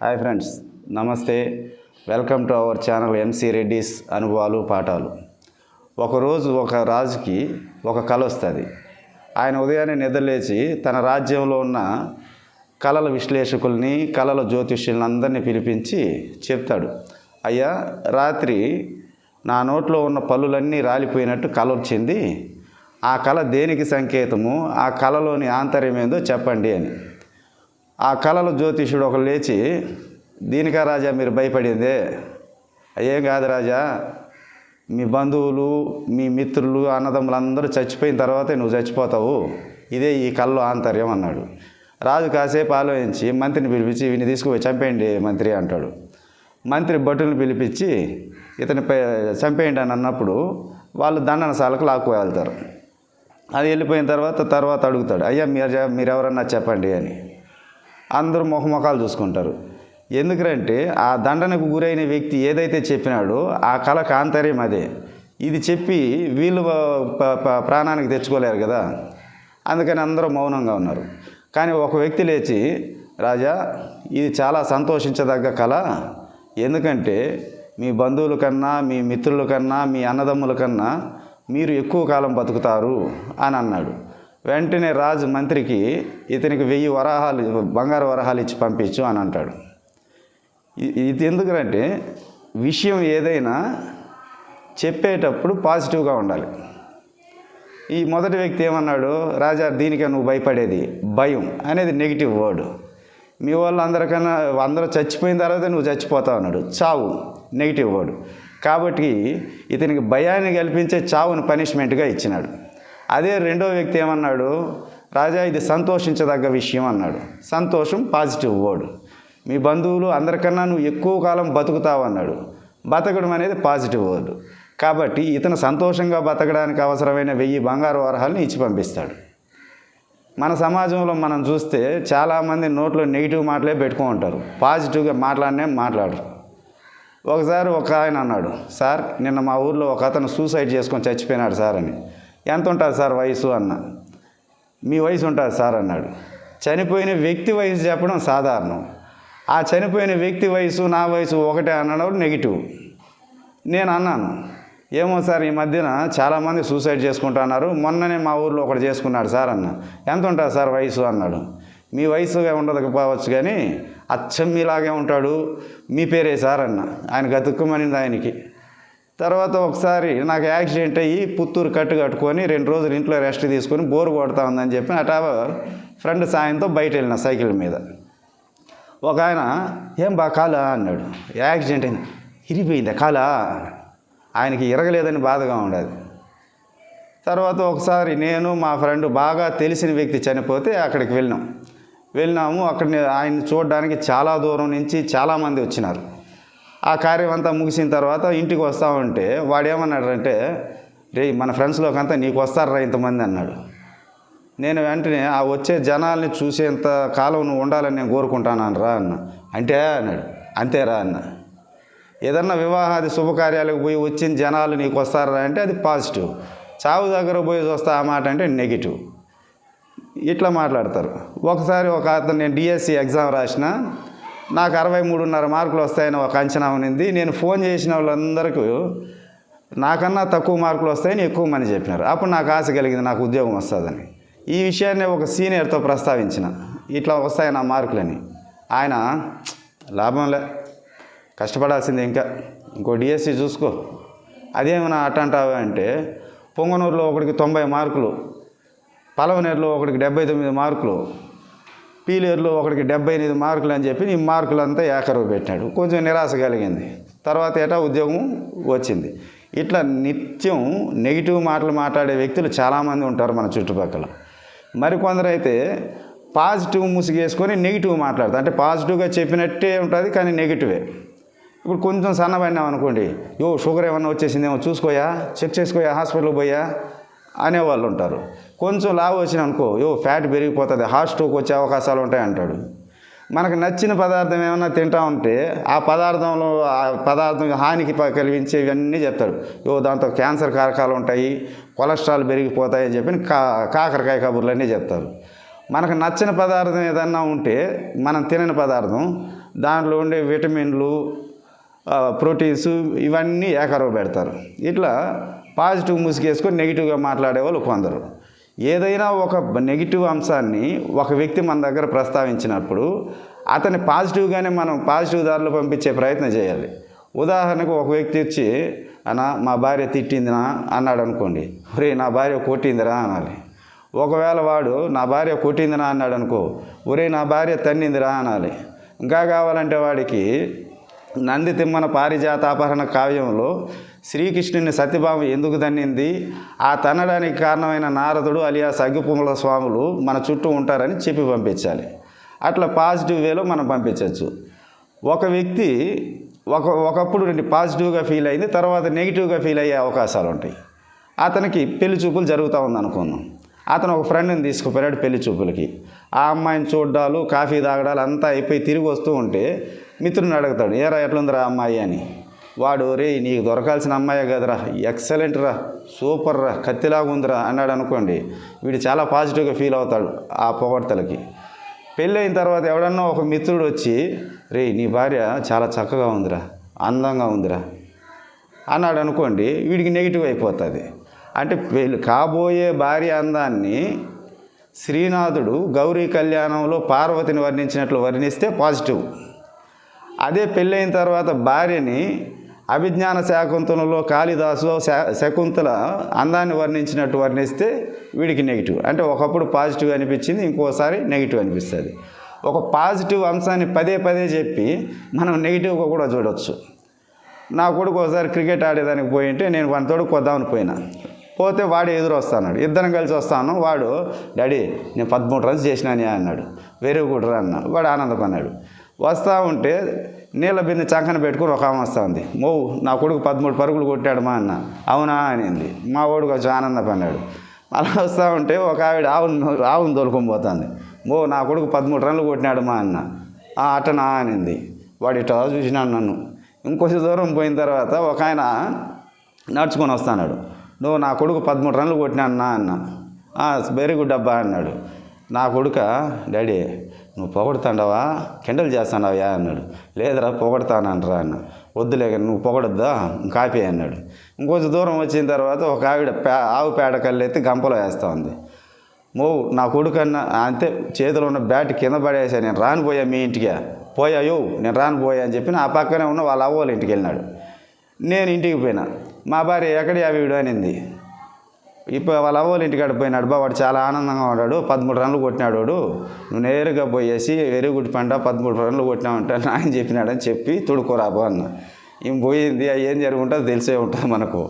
Hi friends, నమస్తే. Welcome to our channel MC Reddy's అనుభవాలు పాఠాలు. ఒకరోజు ఒక రాజుకి ఒక కల వస్తుంది. ఆయన ఉదయాన్నే నిద్రలేచి తన రాజ్యంలో ఉన్న కళల విశ్లేషకుల్ని, కళల జ్యోతిష్యుల్ని అందరినీ పిలిపించి చెప్తాడు, అయ్యా, రాత్రి నా నోట్లో ఉన్న పళ్ళులన్నీ రాలిపోయినట్టు కల వచ్చింది. ఆ కళ దేనికి సంకేతము, ఆ కళలోని ఆంతర్యం ఏందో చెప్పండి అని. ఆ కళల జ్యోతిష్యుడు ఒకరు లేచి, దీనికా రాజా మీరు భయపడిందే? ఏం కాదు రాజా, మీ బంధువులు, మీ మిత్రులు, అన్నదమ్ములు అందరూ చచ్చిపోయిన తర్వాతే నువ్వు చచ్చిపోతావు, ఇదే ఈ కళలో ఆంతర్యం అన్నాడు. రాజు కాసేపు ఆలోచించి మంత్రిని పిలిపించి, వీని తీసుకుపోయి చంపేయండి మంత్రి అంటాడు. మంత్రి భటులను పిలిపించి ఇతని చంపేయండి అని అన్నప్పుడు వాళ్ళు దండనశాలకు లాక్కుపోయి వెళ్తారు. అది వెళ్ళిపోయిన తర్వాత అడుగుతాడు, అయ్యా మీరెవరన్నా చెప్పండి అని. అందరూ ముఖముఖాలు చూసుకుంటారు. ఎందుకంటే ఆ దండనకు గురైన వ్యక్తి ఏదైతే చెప్పినాడో ఆ కళకు ఆంతర్యం అదే. ఇది చెప్పి వీళ్ళు ప్రాణానికి తెచ్చుకోలేరు కదా, అందుకని అందరూ మౌనంగా ఉన్నారు. కానీ ఒక వ్యక్తి లేచి, రాజా, ఇది చాలా సంతోషించదగ్గ కళ. ఎందుకంటే మీ బంధువుల కన్నా, మీ మిత్రుల కన్నా, మీ అన్నదమ్ముల కన్నా మీరు ఎక్కువ కాలం బతుకుతారు అని అన్నాడు. వెంటనే రాజు మంత్రికి ఇతనికి 1000 వరాహాలు, బంగారు వరాహాలు ఇచ్చి పంపించు అని అంటాడు. ఇది ఎందుకంటే విషయం ఏదైనా చెప్పేటప్పుడు పాజిటివ్గా ఉండాలి. ఈ మొదటి వ్యక్తి ఏమన్నాడు, రాజా దీనికే నువ్వు భయపడేది, భయం అనేది నెగిటివ్ వర్డ్. మీ వాళ్ళు అందరూ చచ్చిపోయిన తర్వాత నువ్వు చచ్చిపోతావు అన్నాడు. చావు నెగిటివ్ వర్డ్. కాబట్టి ఇతనికి భయాన్ని కల్పించే చావుని పనిష్మెంట్గా ఇచ్చినాడు. అదే రెండో వ్యక్తి ఏమన్నాడు, రాజా ఇది సంతోషించదగ్గ విషయం అన్నాడు. సంతోషం పాజిటివ్ వర్డ్. మీ బంధువులు అందరికన్నా నువ్వు ఎక్కువ కాలం బతుకుతావు అన్నాడు. బతకడం అనేది పాజిటివ్ వర్డ్. కాబట్టి ఇతను సంతోషంగా బతకడానికి అవసరమైన 1000 బంగారు వరహాలను ఇచ్చి పంపిస్తాడు. మన సమాజంలో మనం చూస్తే చాలామంది నోట్లో నెగిటివ్ మాటలే పెట్టుకో ఉంటారు, పాజిటివ్గా మాట్లాడరు. ఒకసారి ఒక ఆయన అన్నాడు, సార్ నిన్న మా ఊర్లో ఒక అతను సూసైడ్ చేసుకొని చచ్చిపోయినాడు సార్ అని. ఎంత ఉంటుంది సార్ వయసు అన్న. మీ వయసు ఉంటుంది సార్ అన్నాడు. చనిపోయిన వ్యక్తి వయసు చెప్పడం సాధారణం. ఆ చనిపోయిన వ్యక్తి వయసు నా వయసు ఒకటే అనడం నెగిటివ్. నేను అన్నాను, ఏమో సార్ ఈ మధ్యన చాలామంది సూసైడ్ చేసుకుంటున్నారు, మొన్ననే మా ఊర్లో ఒకటి చేసుకున్నాడు సార్ అన్న. ఎంత ఉంటుంది సార్ వయసు అన్నాడు. మీ వయసుగా ఉండకపోవచ్చు కానీ అచ్చం మీలాగే ఉంటాడు, మీ పేరే సార్ అన్న. ఆయన గతుక్కుమనింది ఆయనకి. తర్వాత ఒకసారి నాకు యాక్సిడెంట్ అయ్యి పుత్తూరు కట్టుకొని 2 రోజులు ఇంట్లో రెస్ట్ తీసుకొని బోరు కొడతా ఉందని చెప్పి అటా ఫ్రెండ్ సాయంతో బయట వెళ్ళిన సైకిల్ మీద. ఒక ఆయన, ఏం కాలా అన్నాడు. యాక్సిడెంట్ అయింది, ఇరిగిపోయిందా కాలా? ఆయనకి ఇరగలేదని బాధగా ఉండేది. తర్వాత ఒకసారి నేను మా ఫ్రెండ్ బాగా తెలిసిన వ్యక్తి చనిపోతే అక్కడికి వెళ్ళినాము. అక్కడ ఆయన్ని చూడడానికి చాలా దూరం నుంచి చాలామంది వచ్చినారు. ఆ కార్యం అంతా ముగిసిన తర్వాత ఇంటికి వస్తూ ఉంటే వాడు ఏమన్నాడంటే, రే మన ఫ్రెండ్స్లోకి అంతా నీకు వస్తారా ఇంతమంది అన్నాడు. నేను వెంటనే ఆ వచ్చే జనాల్ని చూసేంత కాలం నువ్వు ఉండాలని నేను కోరుకుంటాను రా అన్న. అంటే అన్నాడు. అంతేరా అన్న. ఏదన్నా వివాహాది శుభకార్యాలకు పోయి వచ్చిన జనాలు నీకు వస్తారా అంటే అది పాజిటివ్. చావు దగ్గర పోయి వస్తా ఆ మాట అంటే నెగిటివ్. ఇట్లా మాట్లాడతారు. ఒకసారి ఒక అతను, నేను డిఎస్సి ఎగ్జామ్ రాసిన, నాకు 63.5 మార్కులు వస్తాయని ఒక అంచనా ఉన్నింది. నేను ఫోన్ చేసిన వాళ్ళందరికీ నాకన్నా తక్కువ మార్కులు వస్తాయని ఎక్కువ మంది చెప్పినారు. అప్పుడు నాకు ఆశ కలిగింది, నాకు ఉద్యోగం వస్తుందని. ఈ విషయాన్ని ఒక సీనియర్తో ప్రస్తావించిన, ఇట్లా వస్తాయి నా మార్కులని. ఆయన, లాభంలే, కష్టపడాల్సిందే, ఇంకో డిఎస్సి చూసుకో. అదేమన్నా అట్టంటావు అంటే, పొంగనూరులో ఒకడికి 90 మార్కులు, పలవనేరులో ఒకడికి 79 మార్కులు, పీలేరులో ఒకడికి 78 మార్కులు అని చెప్పి ఈ మార్కులంతా ఏకరువు పెట్టినాడు. కొంచెం నిరాశ కలిగింది. తర్వాత ఉద్యోగం వచ్చింది. ఇట్లా నిత్యం నెగిటివ్ మాటలు మాట్లాడే వ్యక్తులు చాలామంది ఉంటారు మన చుట్టుపక్కల. మరికొందరు అయితే పాజిటివ్ ముసుగేసుకొని నెగిటివ్ మాట్లాడతారు. అంటే పాజిటివ్గా చెప్పినట్టే ఉంటుంది కానీ నెగిటివే. ఇప్పుడు కొంచెం సన్నబడినాం అనుకోండి, షుగర్ ఏమన్నా వచ్చేసిందేమో చూసుకోయా, చెక్ చేసుకోయా, హాస్పిటల్కి పోయా అనేవాళ్ళు ఉంటారు. కొంచెం లావు వచ్చిన అనుకో, ఫ్యాట్ పెరిగిపోతుంది, హార్ట్ స్ట్రోక్ వచ్చే అవకాశాలు ఉంటాయి అంటాడు. మనకు నచ్చిన పదార్థం ఏమన్నా తింటా ఉంటే ఆ పదార్థం హానికి కలిగించే ఇవన్నీ చెప్తాడు. దాంతో క్యాన్సర్ కారకాలు ఉంటాయి, కొలెస్ట్రాల్ పెరిగిపోతాయి అని చెప్పి కాకరకాయ కబుర్లన్నీ చెప్తారు. మనకు నచ్చిన పదార్థం ఏదన్నా ఉంటే, మనం తినని పదార్థం, దాంట్లో ఉండే విటమిన్లు, ప్రోటీన్స్ ఇవన్నీ ఏకరవ పెడతారు. ఇట్లా పాజిటివ్ ముసుగేసుకొని నెగిటివ్గా మాట్లాడే వాళ్ళు కొందరు. ఏదైనా ఒక నెగిటివ్ అంశాన్ని ఒక వ్యక్తి మన దగ్గర ప్రస్తావించినప్పుడు అతన్ని పాజిటివ్గానే మనం పాజిటివ్ దారిలో పంపించే ప్రయత్నం చేయాలి. ఉదాహరణకు ఒక వ్యక్తి వచ్చి అన్న మా భార్య తిట్టిందినా అన్నాడు అనుకోండి, ఒరే నా భార్య కొట్టిందిరా అనాలి. ఒకవేళ వాడు నా భార్య కొట్టిందినా అన్నాడు అనుకో, ఒరే నా భార్య తన్నిందిరా అనాలి. ఇంకా కావాలంటే వాడికి నంది తిమ్మన పారిజాతాపహరణ కావ్యంలో శ్రీకృష్ణుని సత్యభామ ఎందుకు తన్నింది, ఆ తన్నడానికి కారణమైన నారదుడు అలియాస్ అగ్గిపుమ్మల స్వాములు మన చుట్టూ ఉంటారని చెప్పి పంపించాలి. అట్లా పాజిటివ్ వేలో మనం పంపించవచ్చు. ఒక వ్యక్తి ఒకప్పుడు పాజిటివ్గా ఫీల్ అయింది, తర్వాత నెగిటివ్గా ఫీల్ అయ్యే అవకాశాలు ఉంటాయి. అతనికి పెళ్లి చూపులు జరుగుతూ ఉంది అనుకుందాం. అతను ఒక ఫ్రెండ్ని తీసుకుపోయాడు పెళ్లి చూపులకి. ఆ అమ్మాయిని చూడ్డాలు, కాఫీ తాగడాలు అంతా అయిపోయి తిరిగి వస్తూ ఉంటే మిత్రుని అడుగుతాడు, ఏరా ఎట్లుందిరా అమ్మాయి అని. వాడు రే నీకు దొరకాల్సిన అమ్మాయే కదరా, ఎక్సలెంట్ రా, సూపర్ రా, కత్తిలాగా ఉందిరా అన్నాడు అనుకోండి, వీడు చాలా పాజిటివ్గా ఫీల్ అవుతాడు ఆ పొగడ్తలకి. పెళ్ళి అయిన తర్వాత ఎవడన్నా ఒక మిత్రుడు వచ్చి రే నీ భార్య చాలా చక్కగా ఉందిరా, అందంగా ఉందిరా అన్నాడు అనుకోండి, వీడికి నెగిటివ్ అయిపోతుంది. అంటే కాబోయే భార్య అందాన్ని శ్రీనాథుడు గౌరీ కళ్యాణంలో పార్వతిని వర్ణించినట్లు వర్ణిస్తే పాజిటివ్. అదే పెళ్ళైన తర్వాత భార్యని అభిజ్ఞాన శాకుంతలంలో కాళిదాసులో శకుంతల అందాన్ని వర్ణించినట్టు వర్ణిస్తే వీడికి నెగిటివ్. అంటే ఒకప్పుడు పాజిటివ్ అనిపించింది, ఇంకోసారి నెగిటివ్ అనిపిస్తుంది. ఒక పాజిటివ్ అంశాన్ని పదే పదే చెప్పి మనం నెగిటివ్గా కూడా చూడవచ్చు. నా కొడుకు ఒకసారి క్రికెట్ ఆడేదానికి పోయింటే నేను వాని తోడు కొద్దామని పోతే వాడు ఎదురు వస్తాడు. ఇద్దరం కలిసి వస్తాను. వాడు డాడీ నేను 13 రన్స్ చేసినానే అన్నాడు. వెరీ గుడ్ రా అన్నాడు. వాడు ఆనందపన్నాడు. వస్తూ ఉంటే నీళ్ళ బిందె చంకన పెట్టుకుని ఒక ఆమె వస్తూ ఉంది. నా కొడుకు 13 పరుగులు కొట్టాడు మా అన్న. అవునా అనింది. మా వాడు కొంచెం ఆనందపన్నాడు. అలా వస్తూ ఉంటే ఒక ఆవిడ ఆవును తోలుకొని పోతుంది. నా కొడుకు 13 రన్లు కొట్టినాడు మా అన్న. అటనా అనింది. వాడు ఇట్లా చూసినాడు నన్ను. ఇంకొంచెం దూరం పోయిన తర్వాత ఒక ఆయన నడుచుకొని వస్తున్నాడు. నా కొడుకు 13 రన్లు కొట్టినా అన్న. వెరీ గుడ్ అబ్బా అన్నాడు. నా కొడుక డాడీ నువ్వు పొగడుతాండవా, కెండలు చేస్తాండవా అన్నాడు. లేదురా పొగడతానంటరా అన్న. వద్దులే నువ్వు పొగడొద్దా కాపీ అన్నాడు. ఇంకొంచెం దూరం వచ్చిన తర్వాత ఒక ఆవిడ ఆవు పేడ కళ్ళెత్తి గంపలో వేస్తూ ఉంది. నా కొడుకు అన్న అంతే, చేతిలో ఉన్న బ్యాట్ కింద పడేసా, నేను రానిపోయా మీ ఇంటికి, పోయాయో నేను రానిపోయా అని చెప్పి ఆ పక్కనే ఉన్న వాళ్ళ అవ్వోళ్ళ ఇంటికి వెళ్ళినాడు. నేను ఇంటికి పోయినా. మా భార్య ఎక్కడి వీడు అనింది. ఇప్పుడు వాళ్ళ అవ్వోళ్ళ ఇంటికాడ పోయినాడు. వాడు చాలా ఆనందంగా ఉన్నాడు, 13 రన్లు కొట్టినాడు. వాడు నువ్వు నేరుగా పోయేసి వెరీ గుడ్ పంట 13 రన్లు కొట్టినావంటే ఆయన చెప్పినాడని చెప్పి తుడుకోరాబో అన్న. ఏం పోయింది, ఏం జరుగుంటుందో తెలిసే ఉంటుంది మనకు.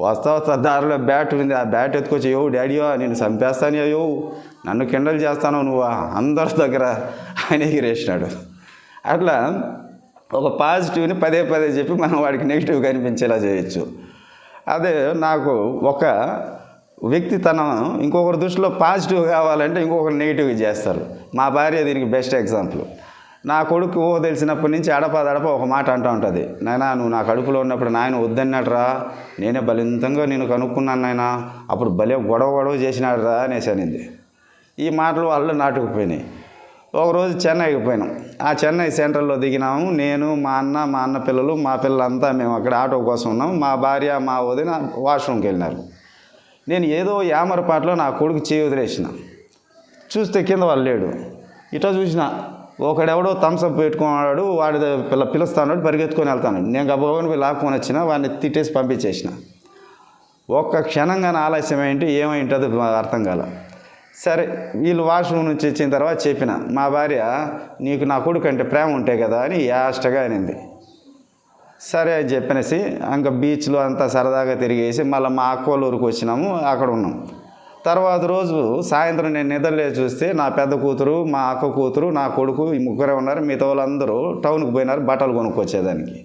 వస్తా దారిలో బ్యాట్ ఉంది, ఆ బ్యాట్ ఎత్తుకొచ్చి డాడీయో నేను చంపేస్తాను, నన్ను కిండలు చేస్తాను నువ్వు అందరి దగ్గర ఆయన ఎగిరేసినాడు. అట్లా ఒక పాజిటివ్ని పదే పదే చెప్పి మనం వాడికి నెగిటివ్గా అనిపించేలా చేయొచ్చు. అదే నాకు ఒక వ్యక్తి ఇంకొకరి దృష్టిలో పాజిటివ్ కావాలంటే ఇంకొకరు నెగిటివ్గా చేస్తారు. మా భార్య దీనికి బెస్ట్ ఎగ్జాంపుల్. నా కొడుకు తెలిసినప్పటి నుంచి అడపదడప ఒక మాట అంటూ ఉంటుంది, నాయనా నువ్వు నా కడుపులో ఉన్నప్పుడు నాయన వద్దన్నాడురా, నేనే బలింతంగా నేను కనుక్కున్నాను నాయన, అప్పుడు భలే గొడవ చేసినాడు రా అనేసి అనింది. ఈ మాటలు వాళ్ళు నాటుకుపోయినాయి. ఒకరోజు చెన్నైకి పోయినాం. ఆ చెన్నై సెంట్రల్లో దిగినాము. నేను మా అన్న పిల్లలు, మా పిల్లలంతా మేము అక్కడ ఆటో కోసం ఉన్నాము. మా భార్య మా వదిన వాష్రూమ్కి వెళ్ళినారు. నేను ఏదో యామరపాట్లో నా కొడుకు చేయి వదిలేసిన. చూస్తే కింద వాళ్ళు లేడు. ఇట్లా చూసిన ఒకడెవడో థమ్స్అప్ పెట్టుకున్నాడు, వాడి పిలుస్తాడు, పరిగెత్తుకొని వెళ్తాను. నేను గబగబని పోయి లాక్కొని వచ్చిన, వాడిని తిట్టేసి పంపించేసిన. ఒక్క క్షణంగా ఆలస్యం ఏంటి ఏమైంటుందో అర్థం కాల. సరే వీళ్ళు వాష్రూమ్ నుంచి వచ్చిన తర్వాత చెప్పిన, మా భార్య నీకు నా కొడుకు అంటే ప్రేమ ఉంటే కదా అని యాస్టగా అనింది. సరే అని చెప్పనేసి ఇంకా బీచ్లో అంతా సరదాగా తిరిగేసి మళ్ళీ మా అక్కోళ్ళూరికి వచ్చినాము. అక్కడ ఉన్నాం. తర్వాత రోజు సాయంత్రం నేను నిద్రలేసి చూస్తే నా పెద్ద కూతురు, మా అక్క కూతురు, నా కొడుకు ఈ ముగ్గురే ఉన్నారు. మిగతా వాళ్ళందరూ టౌన్కి పోయినారు బట్టలు కొనుక్కొచ్చేదానికి.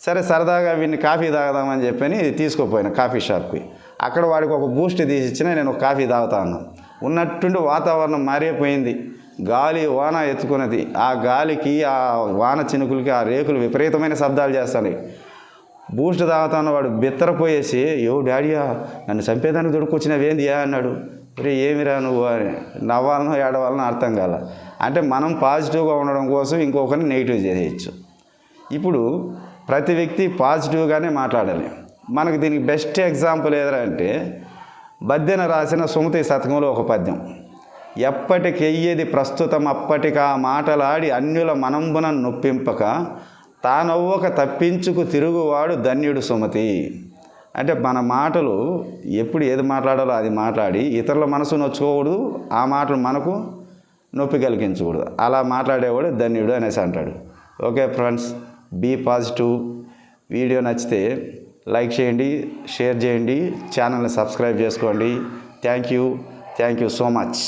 సరే సరదాగా వీడిని కాఫీ తాగదామని చెప్పని తీసుకుపోయినా కాఫీ షాప్కి. అక్కడ వాడికి ఒక బూస్ట్ తీసి ఇచ్చినా నేను ఒక కాఫీ తాగుతా ఉన్నాను. ఉన్నట్టుండి వాతావరణం మారిపోయింది. గాలి వాన ఎత్తుకున్నది. ఆ గాలికి ఆ వాన చినుకులకి ఆ రేకులు విపరీతమైన శబ్దాలు చేస్తాయి. బూస్ట్ తాగుతాను. వాడు బిత్తరపోయేసి డాడీయా నన్ను చంపేదానికి దొడుకొచ్చినవేందియా అన్నాడు. రే ఏమిరా నువ్వు అని నవ్వాలనో ఏడవాలనో అర్థం కాల. అంటే మనం పాజిటివ్గా ఉండడం కోసం ఇంకొకరిని నెగిటివ్ చేసేయచ్చు. ఇప్పుడు ప్రతి వ్యక్తి పాజిటివ్గానే మాట్లాడాలి. మనకు దీనికి బెస్ట్ ఎగ్జాంపుల్ ఏదంటే బద్దెన రాసిన సుమతి శతకంలో ఒక పద్యం, ఎప్పటికెయ్యేది ప్రస్తుతం అప్పటికా మాటలాడి అన్యుల మనంబున నొప్పింపక తానవ్వక తప్పించుకు తిరుగువాడు ధన్యుడు సుమతి. అంటే మన మాటలు ఎప్పుడు ఏది మాట్లాడాలో అది మాట్లాడి ఇతరుల మనసు నొచ్చుకోకూడదు, ఆ మాటలు మనకు నొప్పి కలిగించకూడదు. అలా మాట్లాడేవాడు ధన్యుడు అనేసి అంటాడు. Okay friends, be positive. Video నచ్చితే లైక్ చేయండి, షేర్ చేయండి, ఛానల్ని సబ్స్క్రైబ్ చేసుకోండి. Thank you so much.